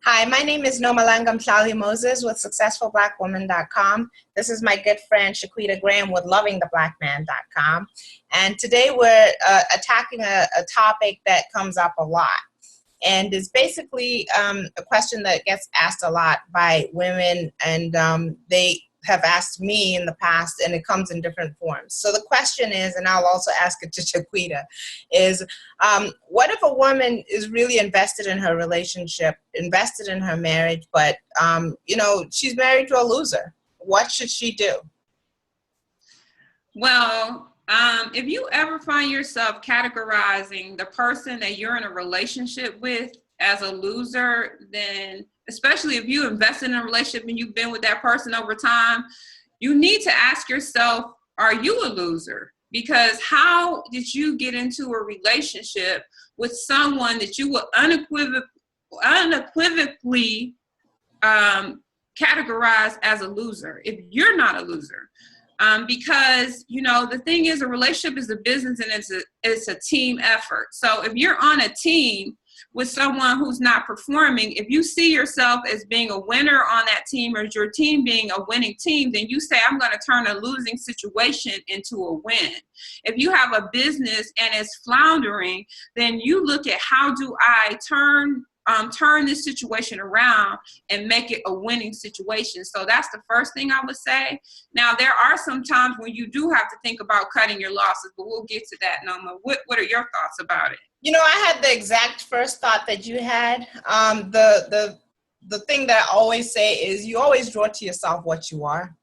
Hi, my name is Nomalanga Mhlauli-Moses with SuccessfulBlackWoman.com. This is my good friend Shaquita Graham with LovingTheBlackMan.com. And today we're attacking a topic that comes up a lot. And it's basically a question that gets asked a lot by women, and they have asked me in the past, and it comes in different forms. So the question is, and I'll also ask it to Shaquita, is what if a woman is really invested in her relationship, invested in her marriage, but she's married to a loser? What should she do? Well, if you ever find yourself categorizing the person that you're in a relationship with as a loser, then especially if you invested in a relationship and you've been with that person over time, you need to ask yourself, are you a loser? Because how did you get into a relationship with someone that you would unequivocally categorize as a loser if you're not a loser? Because, the thing is, a relationship is a business and it's a team effort. So if you're on a team with someone who's not performing, if you see yourself as being a winner on that team or your team being a winning team, then you say, I'm going to turn a losing situation into a win. If you have a business and it's floundering, then you look at how do I turn this situation around and make it a winning situation. So that's the first thing I would say. Now, there are some times when you do have to think about cutting your losses, but we'll get to that, Noma. What are your thoughts about it? I had the exact first thought that you had. The thing that I always say is you always draw to yourself what you are.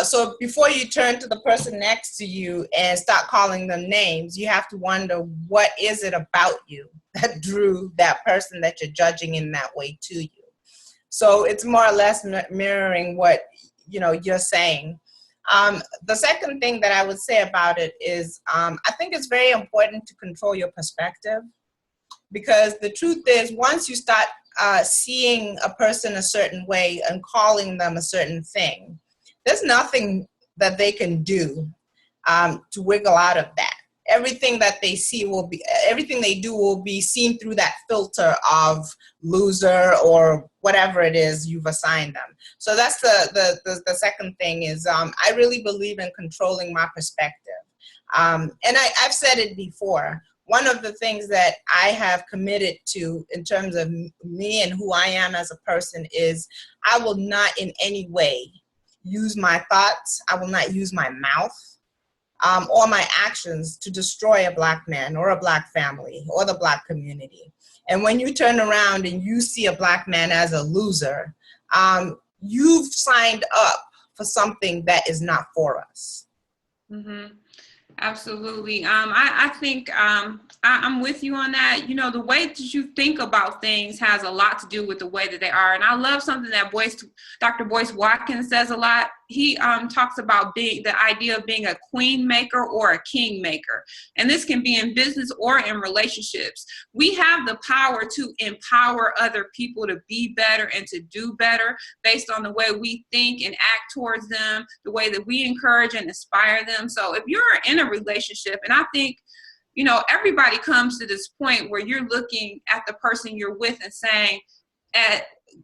So before you turn to the person next to you and start calling them names, you have to wonder, what is it about you that drew that person that you're judging in that way to you? So it's more or less mirroring what you're saying. The second thing that I would say about it is I think it's very important to control your perspective, because the truth is, once you start seeing a person a certain way and calling them a certain thing, there's nothing that they can do to wiggle out of that. Everything that they see everything they do will be seen through that filter of loser or whatever it is you've assigned them. So that's the second thing is I really believe in controlling my perspective. And I've said it before. One of the things that I have committed to in terms of me and who I am as a person is I will not in any way use my thoughts, I will not use my mouth or my actions to destroy a Black man or a Black family or the Black community. And when you turn around and you see a Black man as a loser, you've signed up for something that is not for us. Mm-hmm. Absolutely. I think I'm with you on that. The way that you think about things has a lot to do with the way that they are. And I love something that Dr. Boyce Watkins says a lot. He talks about the idea of being a queen maker or a king maker. And this can be in business or in relationships. We have the power to empower other people to be better and to do better based on the way we think and act towards them, the way that we encourage and inspire them. So if you're in a relationship, and I think, everybody comes to this point where you're looking at the person you're with and saying,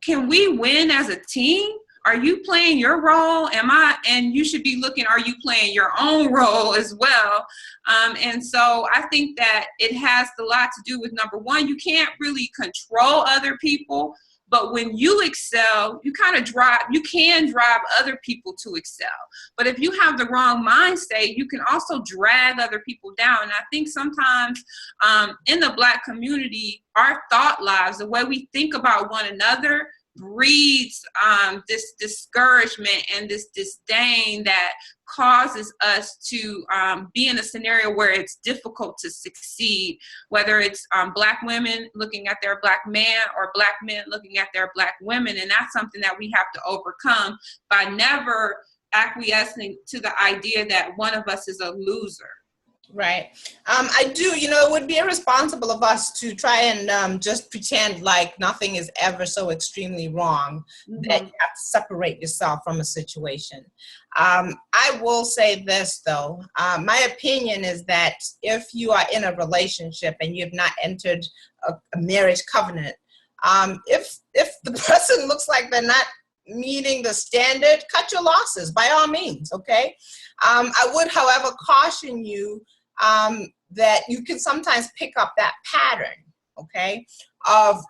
can we win as a team? Are you playing your role? And you should be looking, are you playing your own role as well? And so I think that it has a lot to do with, number one, you can't really control other people, but when you excel, you can drive other people to excel. But if you have the wrong mind state, you can also drag other people down. And I think sometimes in the Black community, our thought lives, the way we think about one another, breeds this discouragement and this disdain that causes us to be in a scenario where it's difficult to succeed, whether it's Black women looking at their Black man or Black men looking at their Black women. And that's something that we have to overcome by never acquiescing to the idea that one of us is a loser. Right. I do, it would be irresponsible of us to try and just pretend like nothing is ever so extremely wrong that you have to separate yourself from a situation. I will say this, though. My opinion is that if you are in a relationship and you have not entered a marriage covenant, If the person looks like they're not meeting the standard, cut your losses by all means, okay? I would, however, caution you that you can sometimes pick up that pattern, okay, of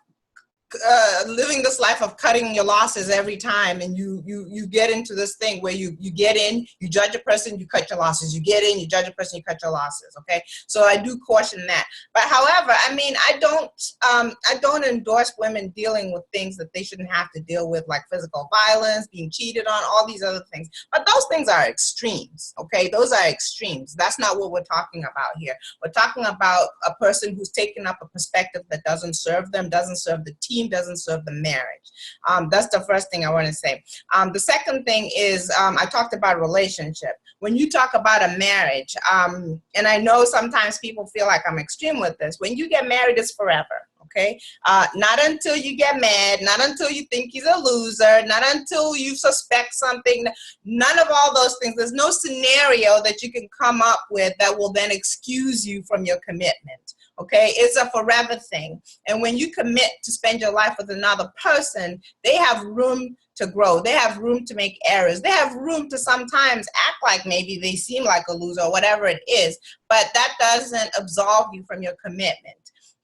living this life of cutting your losses every time, and you get into this thing where you get in, you judge a person, you cut your losses, you get in, you judge a person, you cut your losses, okay? So I do caution that. But however, I mean, I don't endorse women dealing with things that they shouldn't have to deal with, like physical violence, being cheated on, all these other things. But those things are extremes, okay? Those are extremes. That's not what we're talking about here. We're talking about a person who's taken up a perspective that doesn't serve them, doesn't serve the team, doesn't serve the marriage. That's the first thing I want to say. The second thing is, I talked about relationship. When you talk about a marriage, and I know sometimes people feel like I'm extreme with this, when you get married, it's forever. Okay, not until you get mad, not until you think he's a loser, not until you suspect something, none of all those things. There's no scenario that you can come up with that will then excuse you from your commitment. Okay, it's a forever thing. And when you commit to spend your life with another person, they have room to grow. They have room to make errors. They have room to sometimes act like maybe they seem like a loser or whatever it is, but that doesn't absolve you from your commitment.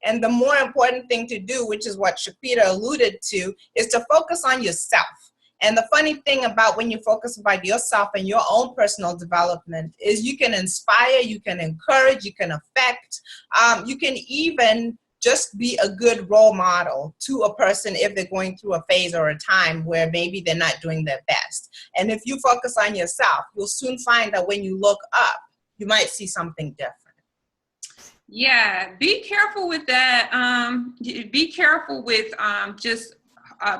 And the more important thing to do, which is what Shaquita alluded to, is to focus on yourself. And the funny thing about when you focus about yourself and your own personal development is you can inspire, you can encourage, you can affect, you can even just be a good role model to a person if they're going through a phase or a time where maybe they're not doing their best. And if you focus on yourself, you'll soon find that when you look up, you might see something different. Yeah, be careful with that. Be careful with just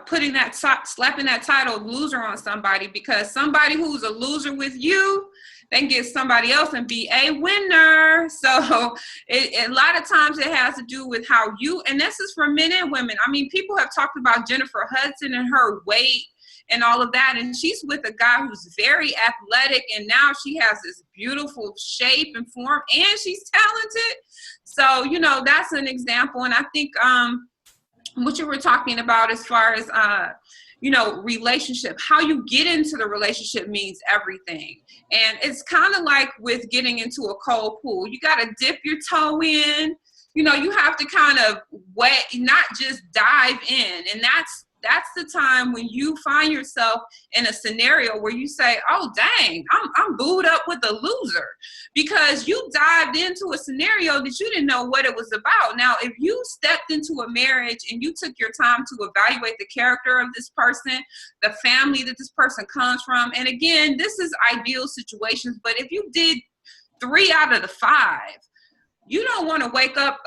putting that, slapping that title of loser on somebody, because somebody who's a loser with you, then get somebody else and be a winner. So a lot of times it has to do with how you, and this is for men and women. I mean, people have talked about Jennifer Hudson and her weight and all of that, and she's with a guy who's very athletic, and now she has this beautiful shape and form, and she's talented. So, you know, that's an example. And I think what you were talking about as far as, you know, relationship, how you get into the relationship means everything. And it's kind of like with getting into a cold pool. You got to dip your toe in. You know, you have to kind of wet, not just dive in. And that's the time when you find yourself in a scenario where you say, oh, dang, I'm booed up with a loser, because you dived into a scenario that you didn't know what it was about. Now, if you stepped into a marriage and you took your time to evaluate the character of this person, the family that this person comes from, and again, this is ideal situations, but if you did 3 out of the 5, you don't want to wake up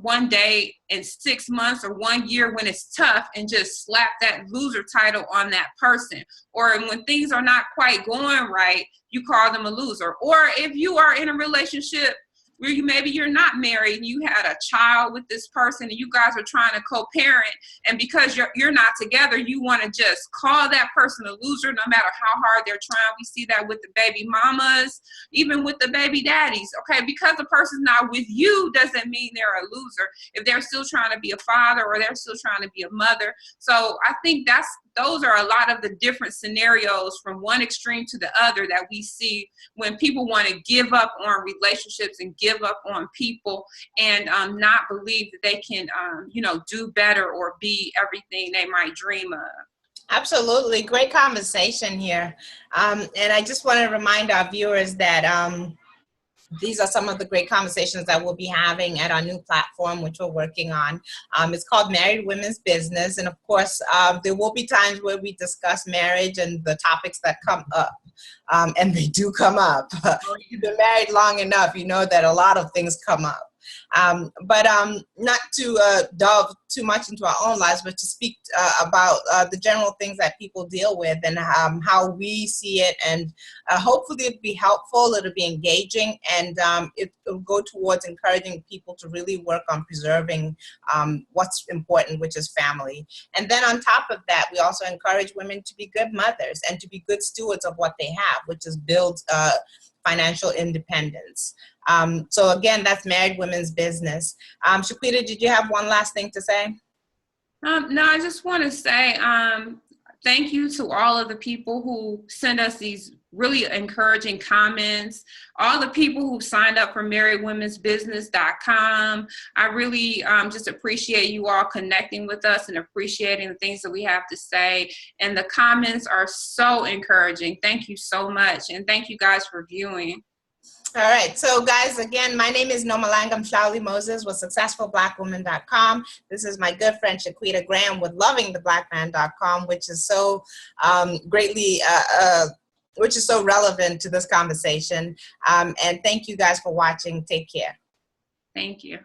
one day in 6 months or 1 year when it's tough and just slap that loser title on that person. Or when things are not quite going right, you call them a loser. Or if you are in a relationship where maybe you're not married and you had a child with this person and you guys are trying to co-parent, and because you're not together, you want to just call that person a loser no matter how hard they're trying. We see that with the baby mamas, even with the baby daddies. Okay, because the person's not with you doesn't mean they're a loser if they're still trying to be a father or they're still trying to be a mother. So I think those are a lot of the different scenarios from one extreme to the other that we see when people want to give up on relationships and give up on people and not believe that they can, you know, do better or be everything they might dream of. Absolutely. Great conversation here. And I just want to remind our viewers that these are some of the great conversations that we'll be having at our new platform, which we're working on. It's called Married Women's Business. And of course, there will be times where we discuss marriage and the topics that come up. And they do come up. If you've been married long enough, you know that a lot of things come up. But not to delve too much into our own lives, but to speak about the general things that people deal with and how we see it. And hopefully it'll be helpful, it'll be engaging, and it'll go towards encouraging people to really work on preserving what's important, which is family. And then on top of that, we also encourage women to be good mothers and to be good stewards of what they have, which is build financial independence. So again, that's Married Women's Business. Shaquita, did you have one last thing to say? No, I just want to say thank you to all of the people who send us these really encouraging comments, all the people who signed up for marriedwomensbusiness.com. I really just appreciate you all connecting with us and appreciating the things that we have to say. And the comments are so encouraging. Thank you so much. And thank you guys for viewing. All right, so guys, again, my name is Nomalanga Mhlauli-Moses with SuccessfulBlackWoman.com. This is my good friend Shaquita Graham with LovingTheBlackMan.com, which is so which is so relevant to this conversation. And thank you guys for watching. Take care. Thank you.